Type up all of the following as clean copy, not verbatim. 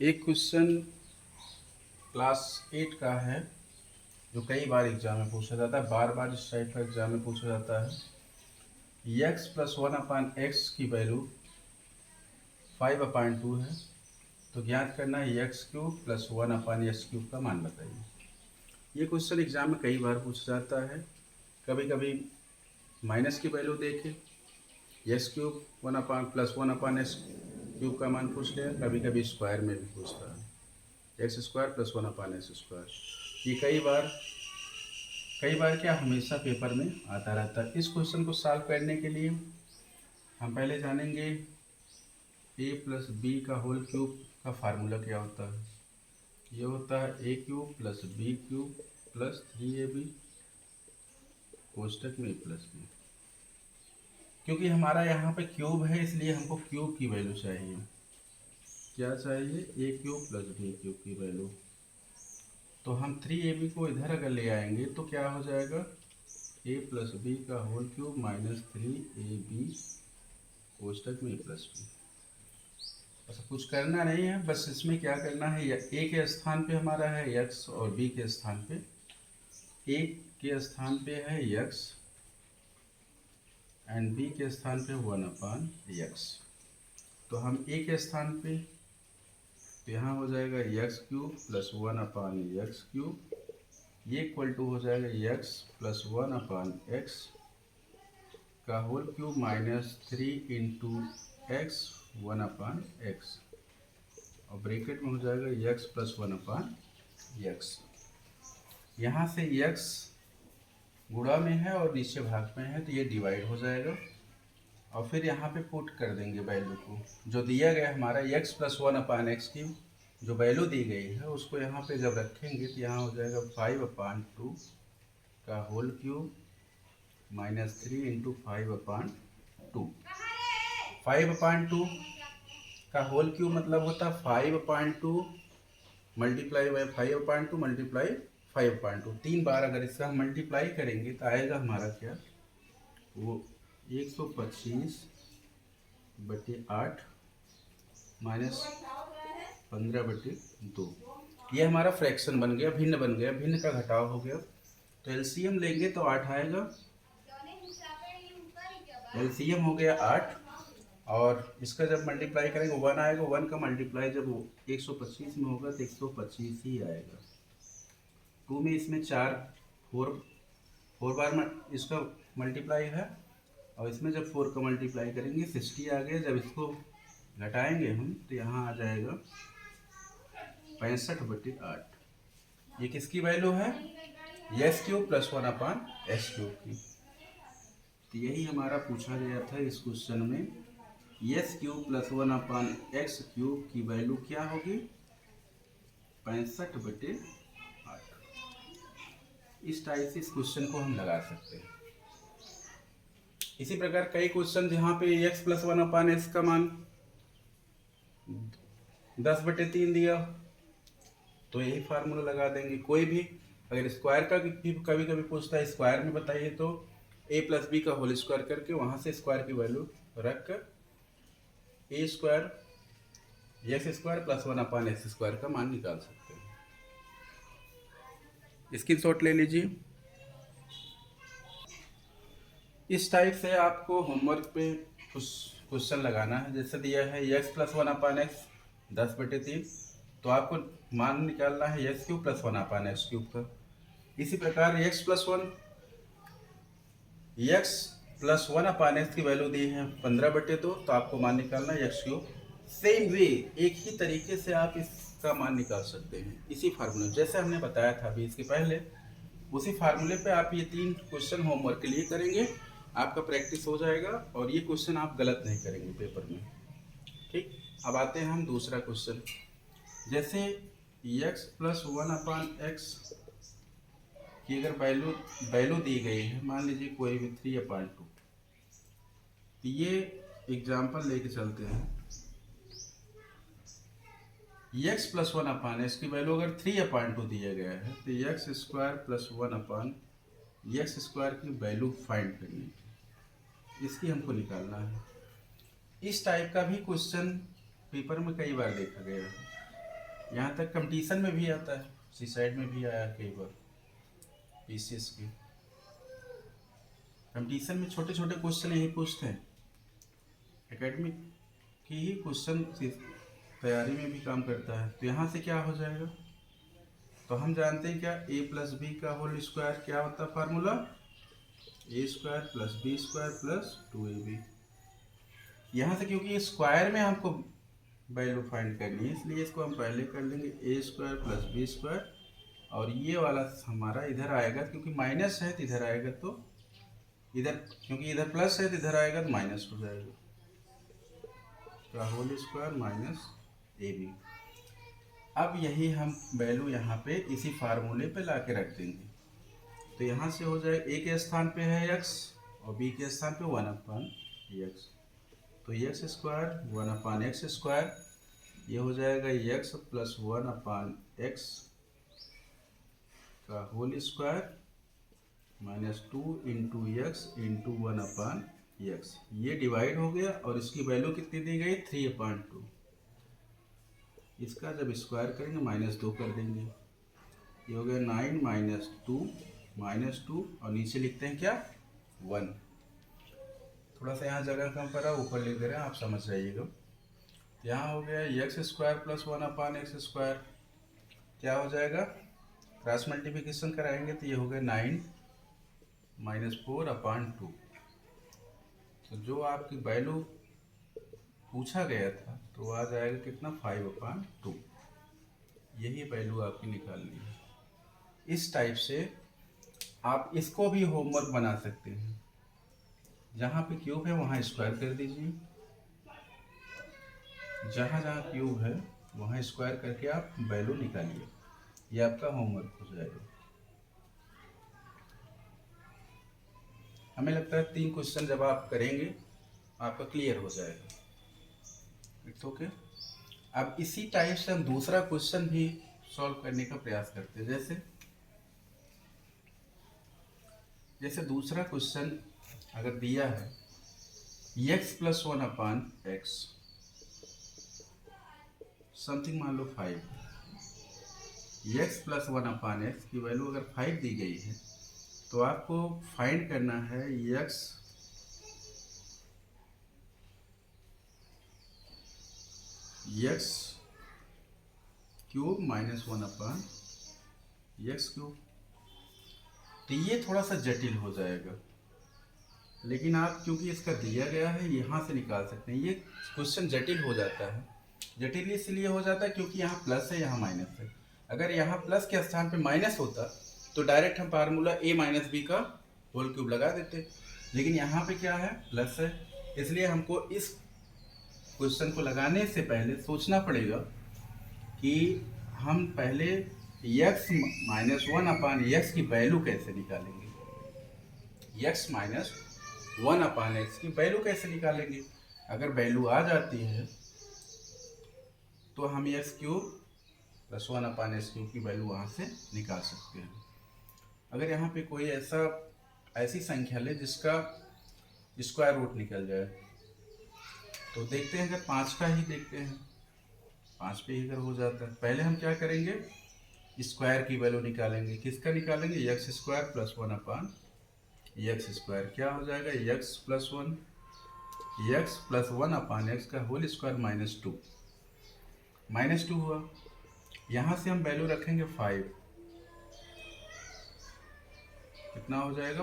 एक question class 8 का है जो कई बार एग्जाम में पूछा जाता है, बार बार इस टाइप का एग्जाम में पूछा जाता है। x प्लस 1/x की वैल्यू 5/2 है, तो ज्ञात करना है x³ प्लस 1/x³ का मान बताइए। ये क्वेश्चन एग्जाम में कई बार पूछा जाता है। कभी कभी माइनस की वैल्यू देके x³ 1/+1/x³ का मान पूछ लिया, कभी कभी स्क्वायर में भी पूछता है x² प्लस 1/x²। ये कई बार क्या हमेशा पेपर में आता रहता है। इस क्वेश्चन को सॉल्व करने के लिए हम पहले जानेंगे a प्लस बी का होल क्यूब का फार्मूला क्या होता है। ये होता है a³ plus b³ plus 3ab कोष्टक में प्लस b। क्योंकि हमारा यहाँ पे क्यूब है इसलिए हमको क्यूब की वैल्यू चाहिए। क्या चाहिए? a³ प्लस b³ की वैल्यू। तो हम 3ab को इधर अगर ले आएंगे तो क्या हो जाएगा? a प्लस बी का होल क्यूब माइनस 3ab कोष्टक में प्लस बी। ऐसा कुछ करना नहीं है, बस इसमें क्या करना है, a के स्थान पे हमारा है x और b के स्थान पे a के स्थान पे है x एंड b के स्थान पे 1/x। तो हम a के स्थान पे तो यहाँ हो जाएगा x³ प्लस 1/x³। ये इक्वल टू हो जाएगा x प्लस 1/x का whole cube minus 3 into x 1/x और ब्रैकेट में हो जाएगा x प्लस 1/x। यहाँ से x गुणा में है और नीचे भाग में है तो ये डिवाइड हो जाएगा और फिर यहाँ पे पुट कर देंगे वैल्यू को। जो दिया गया हमारा x प्लस 1/x की जो वैल्यू दी गई है उसको यहाँ पे जब रखेंगे तो यहाँ हो जाएगा 5/2 का होल क्यूब माइनस 3 इंटू 5/2। 5/2 का होल क्यूब मतलब होता है 5/2 मल्टीप्लाई बाई 5/2 मल्टीप्लाई 5/2। 3 बार अगर इसका हम मल्टीप्लाई करेंगे तो आएगा हमारा क्या, वो 125/8 माइनस 15/2। ये हमारा फ्रैक्शन बन गया, भिन्न बन गया, भिन्न का घटाव हो गया। तो एलसीएम लेंगे तो 8 आएगा। एलसीएम हो गया 8 और इसका जब मल्टीप्लाई करेंगे 1 आएगा। 1 का मल्टीप्लाई जब 125 में होगा तो 125 ही आएगा। 2 में इसमें 4 बार इसका मल्टीप्लाई है और इसमें जब 4 का मल्टीप्लाई करेंगे 60 आ गया। जब इसको घटाएंगे हम तो यहाँ आ जाएगा 65/8। ये किसकी वैल्यू है? x³ प्लस 1/x³ की। तो यही हमारा पूछा गया था इस क्वेश्चन में। x³ प्लस 1/x³ की वैल्यू क्या होगी? 65/8। इस टाइप से इस क्वेश्चन को हम लगा सकते हैं। इसी प्रकार कई क्वेश्चन जहाँ पे x प्लस 1/x का मान 10/3 दिया तो यही फार्मूला लगा देंगे। कोई भी अगर स्क्वायर का कभी कभी पूछता है स्क्वायर में बताइए तो a प्लस बी का होल स्क्वायर करके वहाँ से स्क्वायर की वैल्यू रख कर a² x² प्लस 1/x² का मान निकाल सकते हैं। स्क्रीनशॉट ले लीजिए। इस टाइप से आपको होमवर्क पे कुछ क्वेश्चन लगाना है। जैसे दिया है x प्लस 1/x 10/3, तो आपको मान निकालना है x³ प्लस 1/x³ का। इसी प्रकार x प्लस 1/x की वैल्यू दी है 15/2, तो आपको मान निकालना है x³। सेम वे एक ही तरीके से आप इसका मान निकाल सकते हैं इसी फार्मूले जैसे हमने बताया था अभी इसके पहले। उसी फार्मूले पे आप ये 3 क्वेश्चन होमवर्क के लिए करेंगे, आपका प्रैक्टिस हो जाएगा और ये क्वेश्चन आप गलत नहीं करेंगे पेपर में। ठीक, अब आते हैं हम दूसरा क्वेश्चन। जैसे x प्लस 1/x की अगर वैल्यू दी गई है, मान लीजिए कोई भी 3/2, तो ये एग्जाम्पल लेके चलते हैं। x प्लस 1/x की वैल्यू अगर 3/2 दिया गया है तो x² प्लस 1/x² की वैल्यू फाइंड करनी है, इसकी हमको निकालना है। इस टाइप का भी क्वेश्चन पेपर में कई बार देखा गया है। यहाँ तक कंपटीशन में भी आता है, सीसाइड में भी आया कई बार, पीसीएस के कंपटीशन में छोटे छोटे क्वेश्चन यही पूछते हैं। एकेडमिक की ही क्वेश्चन तैयारी में भी काम करता है। तो यहाँ से क्या हो जाएगा, तो हम जानते हैं क्या, a प्लस बी का होल स्क्वायर क्या होता है formula, a square plus b square plus 2ab। यहाँ से क्योंकि स्क्वायर में हमको वैल्यू फाइंड करनी है, इसलिए इसको हम पहले कर लेंगे ए स्क्वायर प्लस बी स्क्वायर, और ये वाला हमारा इधर आएगा, क्योंकि माइनस है तो इधर आएगा, तो इधर क्योंकि इधर प्लस है तो इधर आएगा तो माइनस हो जाएगा, तो whole square minus a b. अब यही हम वैल्यू यहाँ पे इसी फार्मूले पे ला के रख देंगे। तो यहाँ से हो जाएगा ए के स्थान पे है x और b के स्थान पे 1/x, तो x स्क्वायर 1/x स्क्वायर, ये हो जाएगा x प्लस 1/x का whole square minus 2 into x into 1/x। ये डिवाइड हो गया और इसकी वैल्यू कितनी दी गई, 3/2। इसका जब स्क्वायर करेंगे -2 कर देंगे, ये हो गया 9 माइनस टू और नीचे लिखते हैं क्या, 1। थोड़ा सा यहाँ जगह कम पड़ा, ऊपर लिख दे रहे हैं, आप समझ जाइएगा। यहाँ हो गया x square plus 1/x square, क्या हो जाएगा, क्रॉस मल्टीप्लिकेशन कराएंगे तो ये हो गया 9 माइनस 4/2। तो जो आपकी वैल्यू पूछा गया था तो आ जाएगा कितना, 5/2। यही वैल्यू आपकी निकालनी है। इस टाइप से आप इसको भी होमवर्क बना सकते हैं। जहाँ पे क्यूब है वहाँ स्क्वायर कर दीजिए, जहाँ जहाँ क्यूब है वहाँ स्क्वायर करके आप वैल्यू निकालिए, ये आपका होमवर्क हो जाएगा। हमें लगता है 3 क्वेश्चन जब आप करेंगे आपका क्लियर हो जाएगा। It's okay. अब इसी टाइप से हम दूसरा क्वेश्चन भी सॉल्व करने का प्रयास करते हैं। जैसे दूसरा क्वेश्चन अगर दिया है x प्लस 1/x समथिंग, मान लो 5, x प्लस 1/x की वैल्यू अगर 5 दी गई है, तो आपको फाइंड करना है x cube minus 1/x cube. तो ये थोड़ा सा जटिल हो जाएगा, लेकिन आप क्योंकि इसका दिया गया है यहाँ से निकाल सकते हैं। ये क्वेश्चन जटिल हो जाता है, जटिल इसलिए हो जाता है क्योंकि यहाँ प्लस है यहाँ माइनस है। अगर यहाँ प्लस के स्थान पे माइनस होता तो डायरेक्ट हम फार्मूला a माइनस बी का होल क्यूब लगा देते, लेकिन यहाँ पे क्या है, प्लस है, इसलिए हमको इस क्वेश्चन को लगाने से पहले सोचना पड़ेगा कि हम पहले x माइनस 1/x की वैल्यू कैसे निकालेंगे, x माइनस 1/x की वैल्यू कैसे निकालेंगे। अगर वैल्यू आ जाती है तो हम x cube plus 1/x cube की वैल्यू वहाँ से निकाल सकते हैं। अगर यहाँ पे कोई ऐसी संख्या ले जिसका स्क्वायर रूट निकल जाए, तो देखते हैं, अगर 5 का ही देखते हैं, 5 पे ही अगर हो जाता है, पहले हम क्या करेंगे, स्क्वायर की वैल्यू निकालेंगे। किसका निकालेंगे, x square plus 1/x square, क्या हो जाएगा, x प्लस 1/x का होल स्क्वायर माइनस 2 हुआ। यहाँ से हम वैल्यू रखेंगे 5, कितना हो जाएगा,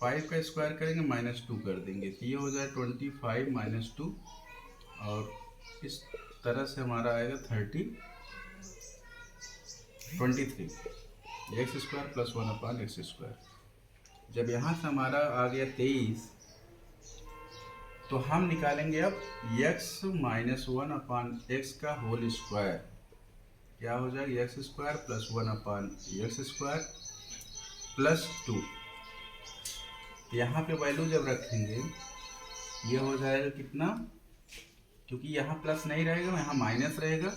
5 का स्क्वायर करेंगे -2 कर देंगे, तो ये हो जाए 25 माइनस 2, और इस तरह से हमारा आएगा 23 x square plus 1/x square. जब यहाँ से हमारा आ गया 23, तो हम निकालेंगे अब x माइनस 1/x का होल स्क्वायर, क्या हो जाएगा, x square plus 1/x square plus 2। यहाँ पे वैल्यू जब रखेंगे ये हो जाएगा कितना, क्योंकि यहाँ प्लस नहीं रहेगा, यहाँ माइनस रहेगा,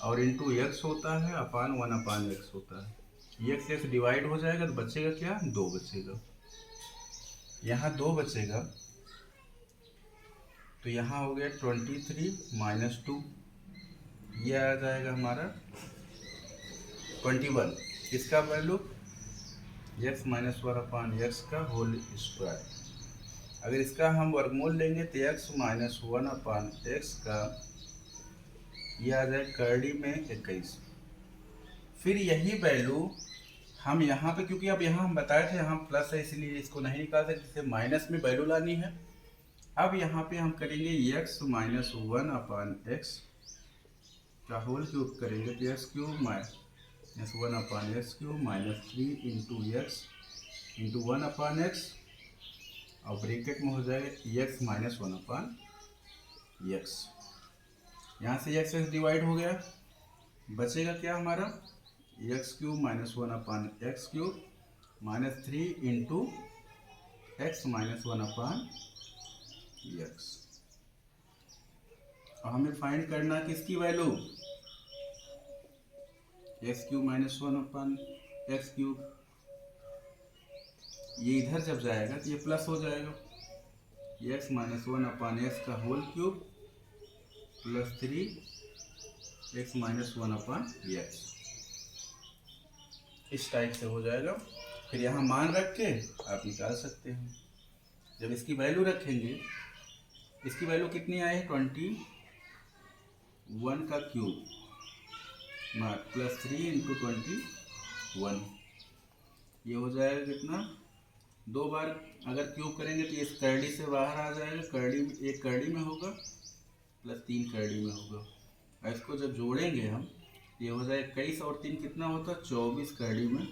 और इंटू x होता है अपान 1/x होता है। x डिवाइड हो जाएगा तो बचेगा क्या, 2 बचेगा, यहाँ 2 बचेगा, तो यहाँ हो गया 23 माइनस 2, ये आ जाएगा हमारा 21। इसका वैल्यू x माइनस 1/x का होल स्क्वायर। अगर इसका हम वर्गमूल लेंगे तो x माइनस 1/x का ये आ जाए करड़ी में 21। फिर यही वैल्यू हम यहाँ पे, क्योंकि अब यहाँ हम बताए थे यहाँ प्लस है इसलिए इसको नहीं निकाल सकते, इसे माइनस में वैल्यू लानी है। अब यहाँ पे हम करेंगे x माइनस 1/x का होल क्यूब करेंगे तो x cube minus 1/x cube minus 3 into x into 1/x और ब्रैकेट में हो जाएगा x माइनस 1/x। यहाँ से x डिवाइड हो गया, बचेगा क्या हमारा x cube minus 1/x cube minus 3 into x minus 1/x। और हमें फाइंड करना किसकी value, x cube minus 1/x cube. ये इधर जब जाएगा तो ये प्लस हो जाएगा, x माइनस 1/x का whole cube plus 3 x minus 1/x। इस टाइप से हो जाएगा। फिर यहाँ मान रख के आप निकाल सकते हैं। जब इसकी वैल्यू रखेंगे, इसकी वैल्यू कितनी आई है 21 का क्यूब प्लस 3 इंटू 21। ये हो जाएगा कितना, 2 बार अगर क्यूब करेंगे तो इस करड़ी से बाहर आ जाएगा, करड़ी एक करड़ी में होगा प्लस 3 करड़ी में होगा। और इसको जब जोड़ेंगे हम, ये हो जाए 21 और 3 कितना होता है 24 करड़ी में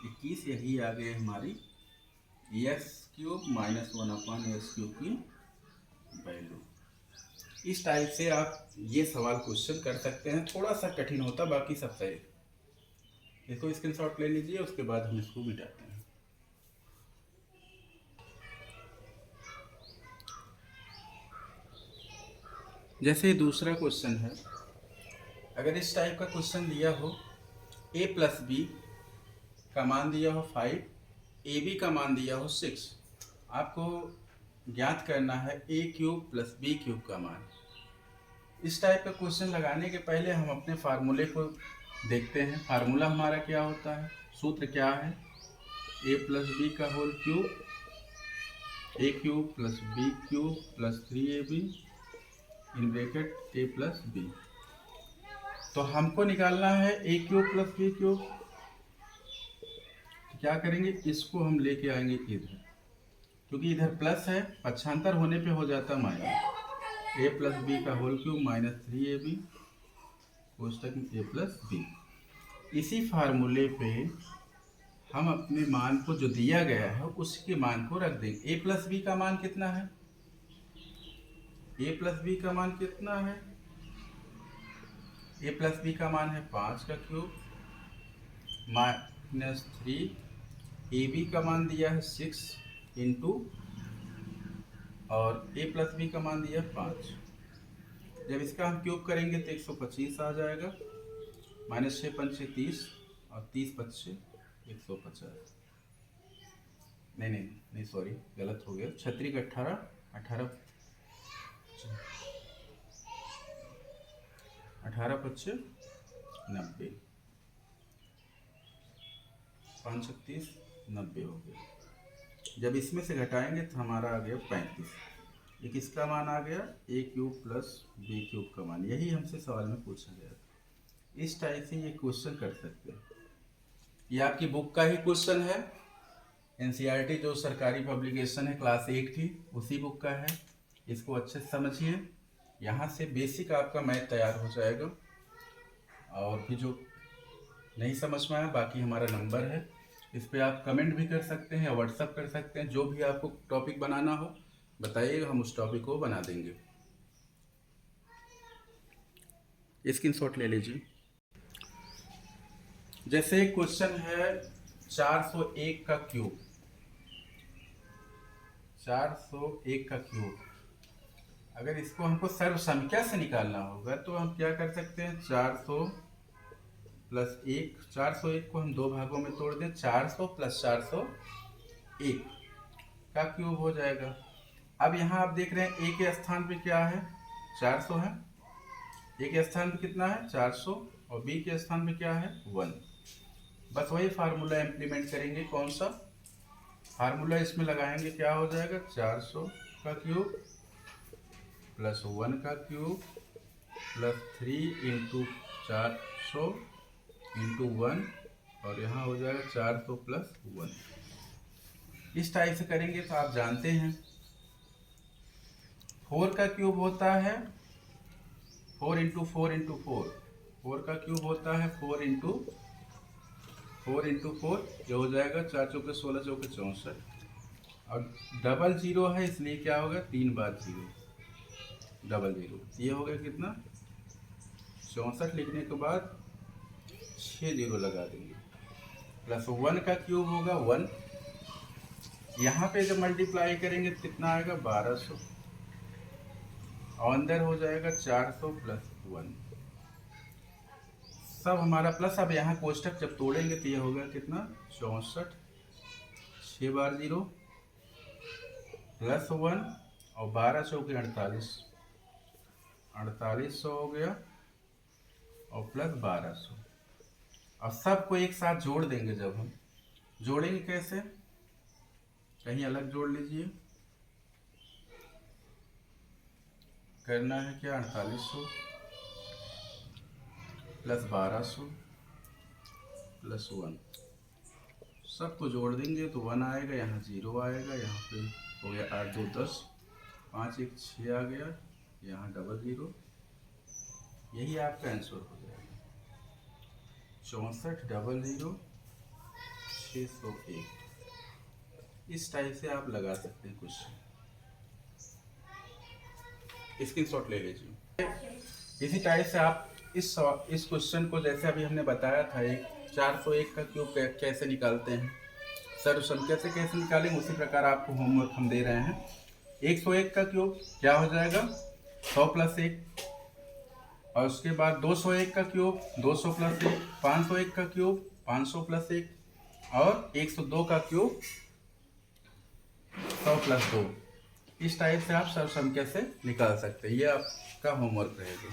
21। यही आ गई हमारी x cube minus 1/x cube की वैल्यू। इस टाइप से आप ये सवाल क्वेश्चन कर सकते हैं। थोड़ा सा कठिन होता, बाकी सब सही। इसको स्क्रीनशॉट ले लीजिए, उसके बाद हम इसको मिटाते हैं। जैसे दूसरा क्वेश्चन है, अगर इस टाइप का क्वेश्चन दिया हो a प्लस बी का मान दिया हो 5, ए बी का मान दिया हो 6, आपको ज्ञात करना है a cube plus b cube का मान। इस टाइप का क्वेश्चन लगाने के पहले हम अपने फार्मूले को देखते हैं। फार्मूला हमारा क्या होता है, सूत्र क्या है, a प्लस बी का whole cube, a cube plus b cube plus 3ab in bracket a plus b. तो हमको निकालना है a cube plus b cube. तो क्या करेंगे, इसको हम लेके आएंगे इधर, क्योंकि इधर प्लस है, पक्षांतर होने पे हो जाता माइनस। a प्लस बी का होल क्यूब माइनस 3ab कोष्टक में a प्लस बी। इसी फार्मूले पे हम अपने मान को जो दिया गया है उसके मान को रख देंगे। a प्लस बी का मान कितना है, a प्लस बी का मान कितना है, a प्लस बी का मान है 5 का क्यूब माइनस 3, ए बी का मान दिया है 6 इंटू और a प्लस बी का मान दिया है 5। जब इसका हम क्यूब करेंगे तो 125 आ जाएगा, माइनस 6 पंचे 30 और 30 पच्चे 150। नहीं सॉरी गलत हो गया, 36 18 18 पच्चे 90, 5 36 90 हो गया। जब इसमें से घटाएंगे तो हमारा आ गया 35। ये किसका मान आ गया, a cube plus b cube का मान। यही हमसे सवाल में पूछा गया था। इस टाइप से ये क्वेश्चन कर सकते हैं। ये आपकी बुक का ही क्वेश्चन है, एनसीईआरटी जो सरकारी पब्लिकेशन है क्लास 8 की, उसी बुक का है। इसको अच्छे से समझिए, यहाँ से बेसिक आपका मैथ तैयार हो जाएगा। और भी जो नहीं समझ में आया, बाकी हमारा नंबर है, इस पर आप कमेंट भी कर सकते हैं या व्हाट्सअप कर सकते हैं। जो भी आपको टॉपिक बनाना हो बताइएगा, हम उस टॉपिक को बना देंगे। स्क्रीनशॉट ले लीजिए। जैसे क्वेश्चन है 401 का क्यूब, 401 का क्यूब। अगर इसको हमको सर्व संख्या से निकालना होगा तो हम क्या कर सकते हैं, 400 प्लस 1, 401 को हम 2 भागों में तोड़ दें, 400 प्लस 401 का क्यूब हो जाएगा। अब यहाँ आप देख रहे हैं a के स्थान पे क्या है, 400 है, ए के स्थान पे कितना है 400 और बी के स्थान पे क्या है 1। बस वही फार्मूला इम्प्लीमेंट करेंगे। कौन सा फार्मूला इसमें लगाएंगे? क्या हो जाएगा 400 का क्यूब प्लस 1 का क्यूब प्लस 3 इंटू 400 इंटू 1 और यहाँ हो जाएगा 400 प्लस 1। इस टाइप से करेंगे तो आप जानते हैं 4 का क्यूब होता है 4 इंटू 4 इंटू 4। 4 का क्यूब होता है 4 इंटू 4 इंटू 4, ये हो जाएगा 4 चौके 16 चौके 64। और डबल जीरो है इसलिए क्या होगा 3 बार जीरो, डबल जीरो। ये हो गया कितना 64। लिखने के बाद 6 जीरो लगा देंगे प्लस 1 का क्यूब होगा 1। यहाँ पे जब मल्टीप्लाई करेंगे तो कितना आएगा 1200 और अंदर हो जाएगा 400 प्लस 1। सब हमारा प्लस। अब यहाँ कोष्टक जब तोड़ेंगे तो ये होगा कितना 64, 6 बार जीरो प्लस 1 और 12 चौके 48, 4800 हो गया और प्लस 1200। अब सबको एक साथ जोड़ देंगे। जब हम जोड़ेंगे कैसे, कहीं अलग जोड़ लीजिए। करना है क्या 4800 प्लस 1200 प्लस 1, सबको जोड़ देंगे तो 1 आएगा, यहाँ 0 आएगा, यहाँ पे हो गया 8 2 10, 5 1 6 आ गया, यहाँ डबल जीरो। यही आपका आंसर हो जाएगा 64 डबल जीरो 601। इस टाइप से आप लगा सकते हैं। कुछ स्क्रीनशॉट ले लीजिए। इसी टाइप से आप इस क्वेश्चन को, जैसे अभी हमने बताया था, एक 401 का क्यूब कैसे निकालते हैं, सर्वसम कैसे निकालेंगे, उसी प्रकार आपको होमवर्क हम दे रहे हैं। 101 का क्यूब क्या हो जाएगा 100 प्लस 1, और उसके बाद 201 का क्यूब 200 प्लस 1, 501 का क्यूब 500 प्लस 1 और 102 का क्यूब 100 प्लस 2। इस टाइप से आप सर्वसम कैसे निकाल सकते हैं, ये आपका होमवर्क रहेगा।